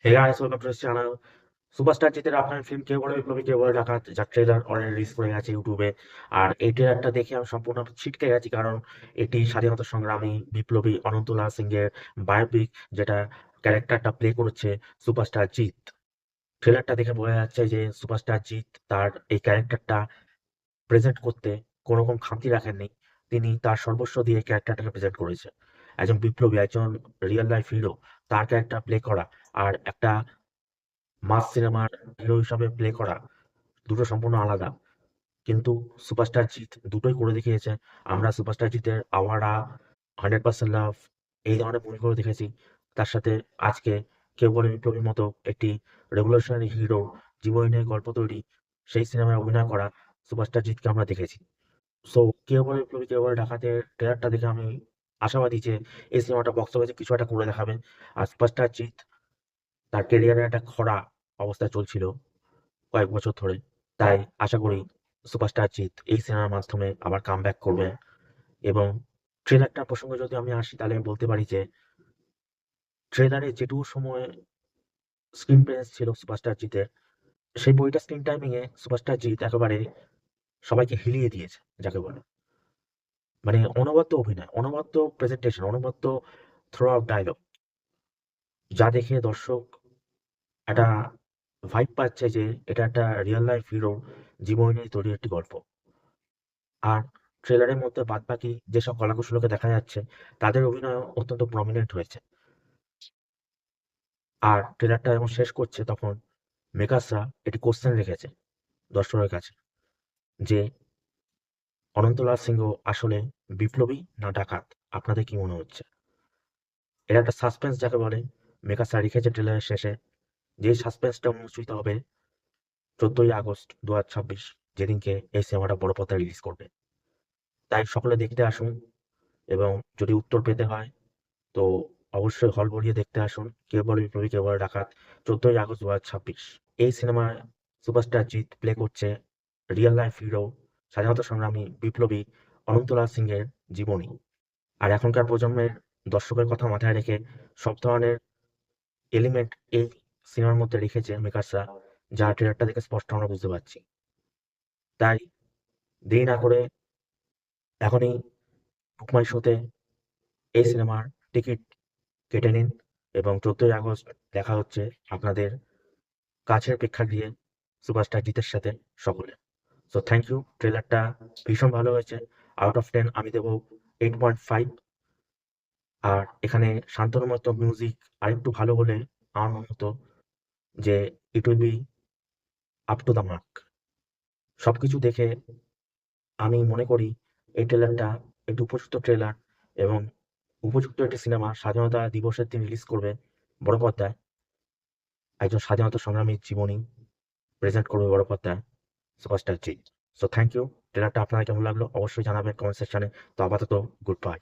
Hey guys, welcome to this channel. Superstar জিতের আপনার film কেউ বলে বিপ্লবী কেউ বলে ডাকাত, যার ট্রেলার অলরেডি রিলিজ করে গেছে ইউটিউবে। আর এই ট্রেলারটা দেখে আমি সম্পূর্ণ ছিটকে গেছি, কারণ এটি স্বাধীনতা সংগ্রামী বিপ্লবী অনন্তলাল সিং এর বায়োপিক, যেটা ক্যারেক্টারটা প্লে করেছে সুপারস্টার জিৎ। ট্রেলারটা দেখে বোঝা যাচ্ছে যে সুপারস্টার জিৎ তার এই ক্যারেক্টারটা প্রেজেন্ট করতে কোনো রকম খামতি রাখেননি। তিনি তার সর্বস্ব দিয়ে ক্যারেক্টারটাকে প্রেজেন্ট করেছে। একজন বিপ্লবী, একজন রিয়েল লাইফ হিরো, তার ক্যারেক্টার প্লে করা আর একটা মাস সিনেমার হিরো হিসাবে প্লে করা দুটো সম্পূর্ণ আলাদা। কিন্তু সুপারস্টার জিৎ দুটোই করে দেখিয়েছে। আমরা সুপারস্টার জিতের আওয়ারা, 100% লাভ, এই ধরনের মুভিগুলো দেখেছি। তার সাথে আজকে কেউ বলে বিপ্লবীর মতো একটি রেভলিউশনারি হিরো জীবনী নিয়ে গল্প তৈরি, সেই সিনেমায় অভিনয় করা সুপারস্টার জিতকে আমরা দেখেছি। সো কেউ বলে বিপ্লবী কেউ বলে ডাকাতের ট্রেলারটা দেখে আমি আশাবাদী যে এই সিনেমাটা বক্স অফিসে কিছু একটা করে দেখাবে। আর সুপারস্টার জিৎ তার কেরিয়ারে একটা খরা অবস্থায় চলছিল কয়েক বছর ধরে। তাই আশা করি সুপারস্টার জিৎ এই সিনেমার মাধ্যমে আবার কামব্যাক করবে। এবং ট্রেলারটার প্রসঙ্গে যদি আমি আসি, তাহলে আমি বলতে পারি যে ট্রেলারে যেটুকু সময় স্ক্রিন প্রেজেন্স ছিল সুপারস্টার জিতের, সেই বইটা স্ক্রিন টাইমিং এ সুপারস্টার জিৎ একেবারে সবাইকে হিলিয়ে দিয়েছে, যাকে বলে। মানে অনবদ্য অভিনয়, অনবদ্য প্রেজেন্টেশন, অনবদ্য থ্রো আউট ডায়লগ, যা দেখে দর্শক একটা ভাইব পাচ্ছে যে এটা একটা রিয়েল লাইফ হিরো জীবনী নিয়ে তৈরি একটি গল্প। আর ট্রেলারের মধ্যে বাদবাকি যেসব কলাকুশলীকে দেখা যাচ্ছে, তাদের অভিনয় অত্যন্ত প্রমিনেন্ট হয়েছে। আর ট্রেলারটা যখন শেষ করছে, তখন মেকার্সরা একটি কোশ্চেন রেখেছে দর্শকের কাছে, যে অনন্তলাল সিংহ আসলে বিপ্লবী না ডাকাত, আপনাদের কি মনে হচ্ছে? এটা একটা সাসপেন্স, যাকে বলে, মেকার্সরা রেখেছে ট্রেলারের শেষে। যেই সাসপেন্সটা উন্মোচিত হবে 14ই আগস্ট 2026, যেদিনকে এই সিনেমাটা বড় পর্দায় রিলিজ করবে। তাই সকলে দেখতে আসুন, এবং যদি উত্তর পেতে হয় তো অবশ্যই হল ভরিয়ে দেখতে আসুন। কেউ বলে বিপ্লবী কেউ বলে ডাকাত, 14ই আগস্ট 2026। এই সিনেমায় সুপারস্টার জিৎ প্লে করছে রিয়েল লাইফ হিরো, স্বাধীনতা সংগ্রামী বিপ্লবী অনন্তলাল সিং এর জীবনী। আর এখনকার প্রজন্মের দর্শকের কথা মাথায় রেখে সব ধরনের এলিমেন্ট এই সিনেমার মধ্যে রেখেছে মেকার্সরা, যা ট্রেলারটা দেখে স্পষ্ট আমরা বুঝতে পারছি। তাই দেরি না করে এখনই বুক মাই শোতে এই সিনেমার টিকিট কেটে নিন, এবং 14ই আগস্ট দেখা হচ্ছে আপনাদের কাছের প্রেক্ষাগৃহে সুপারস্টার জিতের সাথে সকলে। So thank you. ট্রেলারটা ভীষণ ভালো হয়েছে। আউট অফ 10 আমি দেবো 8.5। আর এখানে শান্তনুমত্ত মিউজিক আরেকটু ভালো হলে আমার মনে হতো যে it will be up to the mark. সবকিছু দেখে আমি মনে করি এই ট্রেলারটা একটি উপযুক্ত ট্রেলার, এবং উপযুক্ত একটি সিনেমা স্বাধীনতা দিবসের দিন রিলিজ করবে বড় পর্দায়। একজন স্বাধীনতা সংগ্রামীর জীবনী প্রেজেন্ট করবে বড় পর্দায় সুপারস্টার জি। So thank you. ট্রেলারটা আপনার কেমন লাগলো অবশ্যই জানাবেন কমেন্ট সেকশনে। তো আপাতত গুড বাই।